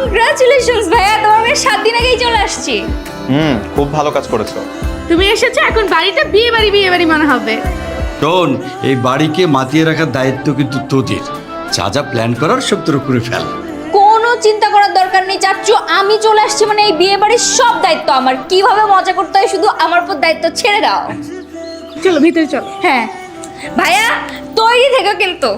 Congratulations ভাইয়া, তোমার মেয়ে 7 দিন আগেই চলে আসছে। খুব ভালো কাজ করেছো। তুমি এসেছো, এখন বাড়িটা বিয়ে বাড়ি মনে হবে। শোন, এই বাড়িকে মাতিয়ে রাখার দায়িত্ব কিন্তু তোদের। যা যা প্ল্যান করার সব তোর করে ফেল। কোনো চিন্তা করার দরকার নেই চাচ্চু, আমি চলে আসছি মানে এই বিয়ে বাড়ির সব দায়িত্ব আমার। কিভাবে মজা করতে হয় শুধু আমার উপর দায়িত্ব ছেড়ে দাও। চলো ভিতরে চলো। হ্যাঁ ভাইয়া, তৈরি থেকো কিন্তু।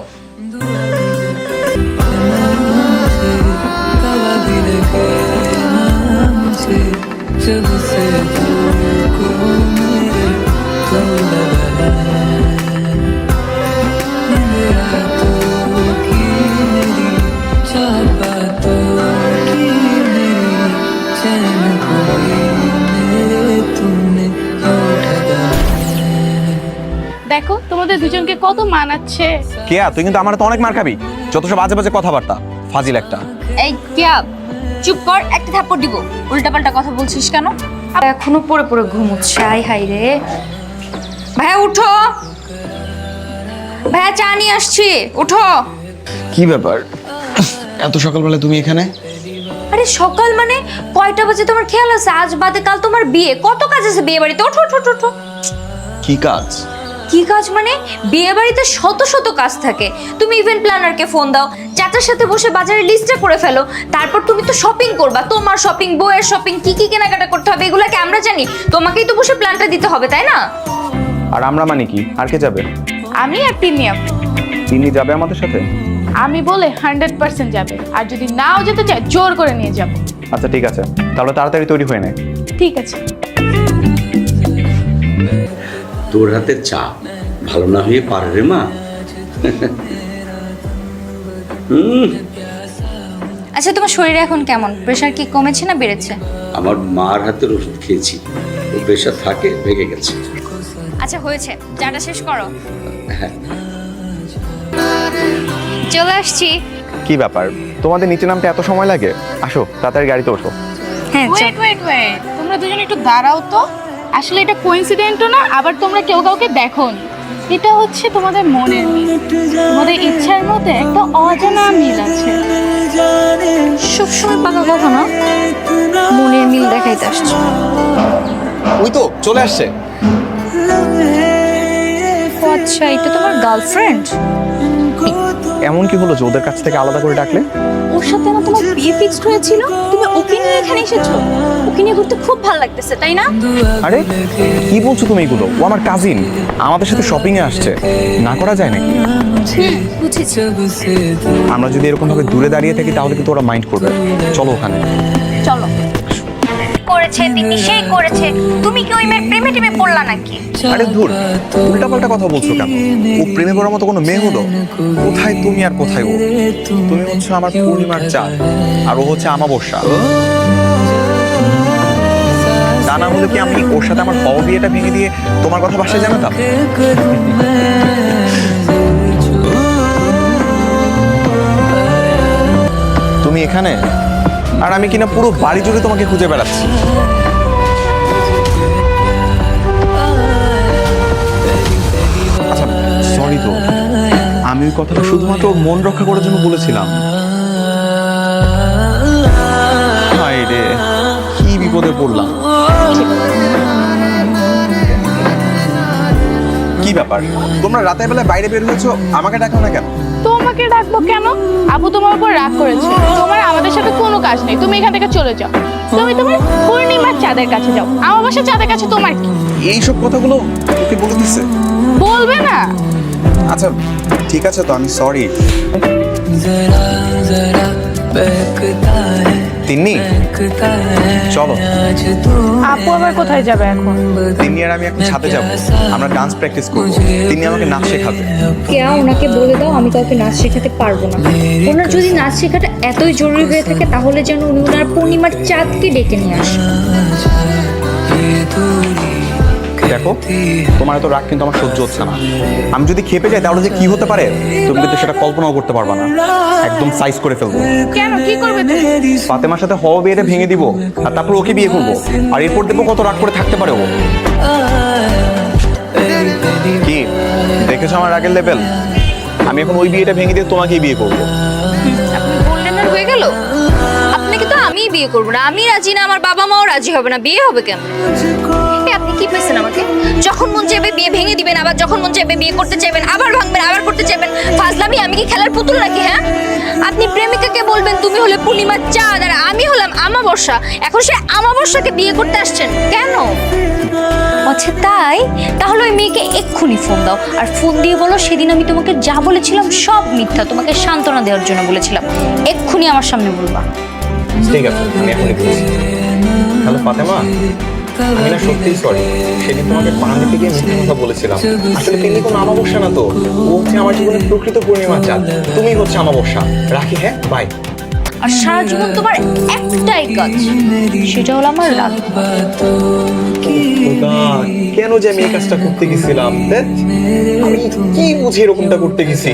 দেখো তোমাদের দুজনকে কত মানাচ্ছে। কেয়া, তুই কিন্তু আমার তো অনেক মার খাবি। যত সব আজে বাজে কথাবার্তা, ফাজিল একটা। এই কিয়া, চুপ কর, একটা থাপ্পড় দিব। উল্টাপাল্টা কথা বলছিস কেন? আর এখনো পড়ে পড়ে ঘুমোচ্ছে। আই হাই রে। ভাইয়া উঠো, ভাইয়া চা নিয়ে আসছি, উঠো। কি ব্যাপার, এত সকালবেলা তুমি এখানে? আরে সকাল মানে কয়টা বাজে তোমার খেয়াল আছে? আজ বাদে কাল তোমার বিয়ে, কত কাজ আছে বিয়ে বাড়িতে। ওঠো ওঠো ওঠো ওঠো। কি কাজ? কি কাজ মানে? বিয়ে বাড়িতে শত শত কাজ থাকে। তুমি ইভেন্ট প্ল্যানারকে ফোন দাও, চাচার সাথে বসে বাজারের লিস্টটা করে ফেলো। তারপর তুমি তো শপিং করবা, তোমার শপিং, বউয়ের শপিং, কি কি কেনাকাটা করতে হবে এগুলোকে আমরা জানি। তোমাকেই তো বসে প্ল্যানটা দিতে হবে, তাই না? আর আমরা মানে কি? আর কে যাবে? আমি আর তিন্নি আপু। তিনি যাবে আমাদের সাথে? আমি বলে 100% যাবে, আর যদি নাও যেতে চায় জোর করে নিয়ে যাব। আচ্ছা ঠিক আছে, তাহলে তাড়াতাড়ি তৈরি হয়ে নে। ঠিক আছে। তোর হাতের চা ভালো না হয়ে পারে রে মা। আচ্ছা তোমার শরীরে এখন কেমন? প্রেশার কি কমেছে না বেড়েছে? আমার মার হাতের ওষুধ খেয়েছি, ও প্রেশার থাকে, ভেঙে গেছে। আচ্ছা হয়েছে, চাটা শেষ করো। হ্যাঁ। চলে আসছি। কি ব্যাপার, তোমাদের নিচে নামতে এত সময় লাগে? আসো তাড়াতাড়ি গাড়িতে ওঠো। হ্যাঁ ওয়েট ওয়েট ওয়েট, তোমরা দুজন একটু দাঁড়াও তো। আসলে এটা কোইন্সিডেন্টও না, আবার তোমরা কেউ কাউকে দেখোনি। এটা হচ্ছে তোমাদের মনের মিল। তোমাদের ইচ্ছার মধ্যে একটা অজানা মিল আছে। সবসময় পাকা কথা না, মনের মিল দেখাইতে আসছো। ওই তো চলে আসছে। ও আচ্ছা, এটা তোমার গার্লফ্রেন্ড? এমন কি হলো যে ওদের কাছ থেকে আলাদা করে ডাকলে? ওর সাথে না তোমার বিয়ে ফিক্সড হয়েছিল, তুমি ওকে নিয়ে এখানে এসেছো। ওকে নিয়ে ঘুরতে খুব ভালো লাগতেছে, তাই না? আরে কি বলছো তুমি এগুলো? ও আমার কাজিন, আমাদের সাথে শপিং এ আসছে, না করা যায় নাকি? বুঝেছি। আমরা যদি এরকম ভাবে দূরে দাঁড়িয়ে থাকি তাহলে কিন্তু ওরা মাইন্ড করবে। চলো ওখানে। চলো। করেছে তিনি, সেই করেছে। তুমি কি ওই মেয়ের প্রেমে টেমে পড়লা নাকি? আরে ধুর, উল্টাপাল্টা কথা বলছো কেন? ও প্রেমে পড়ার মতো কোনো মেয়ে হলো? কোথায় তুমি আর কোথায় ও? তুমি হচ্ছে আমার পূর্ণিমার চাঁদ, আর ও হচ্ছে আমাবস্যা। তা না হলে কি আমি ওর সাথে আমার হওয়া বিয়েটা ভেঙে দিয়ে তোমার কথা বাসায় জানাতাম? তুমি এখানে, আর আমি কিনা পুরো বাড়ি জুড়ে তোমাকে খুঁজে বেড়াচ্ছি। আচ্ছা সরি তো, আমি ওই কথাটা শুধুমাত্র ওর মন রক্ষা করার জন্য বলেছিলাম। হায় রে, কি বিপদে পড়লাম। কি ব্যাপার, তোমরা রাতের বেলায় বাইরে বের হয়েছো, আমাকে ডাকো না কেন? তোমাকে ডাকবো কেন? আপু তোমার উপর রাগ করেছে। তোমার আমাদের সাথে কোনো কাজ নেই, তুমি এখান থেকে চলে যাও। তুমি তোমার পূর্ণিমার চাঁদের কাছে যাও। আমার বাসার চাঁদের কাছে তোমার কি? এইসব কথাগুলো ওকে বলে দিচ্ছে? বলবে না? আচ্ছা ঠিক আছে তো, আমি সরি। তিন্নি চলো। আপু আবার কোথায় যাবে এখন? তিন্নি আর আমি এখন ছাদে যাবো, আমরা ডান্স প্র্যাকটিস করবো। তিনি আমাকে নাচ শেখাবে। কেয়া, ওনাকে বলে দাও আমি কাউকে নাচ শেখাতে পারবো না। ওনার যদি নাচ শেখাটা এতই জরুরি হয়ে থাকে তাহলে যেন উনি ওনার পূর্ণিমার চাঁদকে ডেকে নিয়ে আসেন। দেখো, তোমার এত রাগ কিন্তু আমার সহ্য হচ্ছে না। আমি যদি খেপে যাই তাহলে যে কি হতে পারে তুমি কিন্তু সেটা কল্পনাও করতে পারবা না। একদম সাইজ করে ফেলবো। কেন, কি করবে তুমি? ফাতেমার সাথে হওয়া বিয়েটা ভেঙে দিব, আর তারপর ওকে বিয়ে করবো, আর এরপর দেখবো কত রাগ করে থাকতে পারে ও। কি দেখেছো আমার রাগের লেভেল? আমি এখন ওই বিয়েটা ভেঙে দিয়ে তোমাকেই বিয়ে করবো। আপনি বললেন আর হয়ে গেল? আপনাকে বিয়ে করবো না, আমি রাজি না, আমার বাবা মাও রাজি হবে না, বিয়ে হবে কেমন? আপনি কি পেয়েছেন আমাকে? যখন মন চাইবে বিয়ে ভেঙে দিবেন, আবার যখন মন চাইবে বিয়ে করতে চাইবেন, আবার ভাঙবেন, আবার করতে চাইবেন। ফাজলামি, আমি কি খেলার পুতুল নাকি? হ্যাঁ, আপনি প্রেমিকাকে বলবেন তুমি হলে পূর্ণিমার চাঁদ আর আমি হলাম আমাবস্যা, এখন সে আমাবস্যাকে বিয়ে করতে আসছেন কেন? আচ্ছা তাই, তাহলে ওই মেয়েকে এক্ষুনি ফোন দাও, আর ফোন দিয়ে বলো সেদিন আমি তোমাকে যা বলেছিলাম সব মিথ্যা, তোমাকে সান্ত্বনা দেওয়ার জন্য বলেছিলাম। এক্ষুনি আমার সামনে বলবা। ঠিক আছে, আমি এখনই বলছি। হ্যালো ফাতেমা, আমি না সত্যিই সরি, সেদিন তোমাকে পাহাড়ে গিয়ে মিথ্যা কথা বলেছিলাম। আসলে তিনি কোনো আমাবস্যা না, তো ও হচ্ছে আমার জীবনের প্রকৃত পূর্ণিমার চাঁদ, তুমি হচ্ছে আমাবস্যা। রাখি, হ্যাঁ, বাই। আর সারা জীবন তোমার একটাই কাজ, সেটা হলো আমার রাগ। খোদা, কেন যে আমি এই কাজটা করতে গেছিলাম? ধ্যাৎ, আমি কি বুঝি এরকমটা করতে গেছি?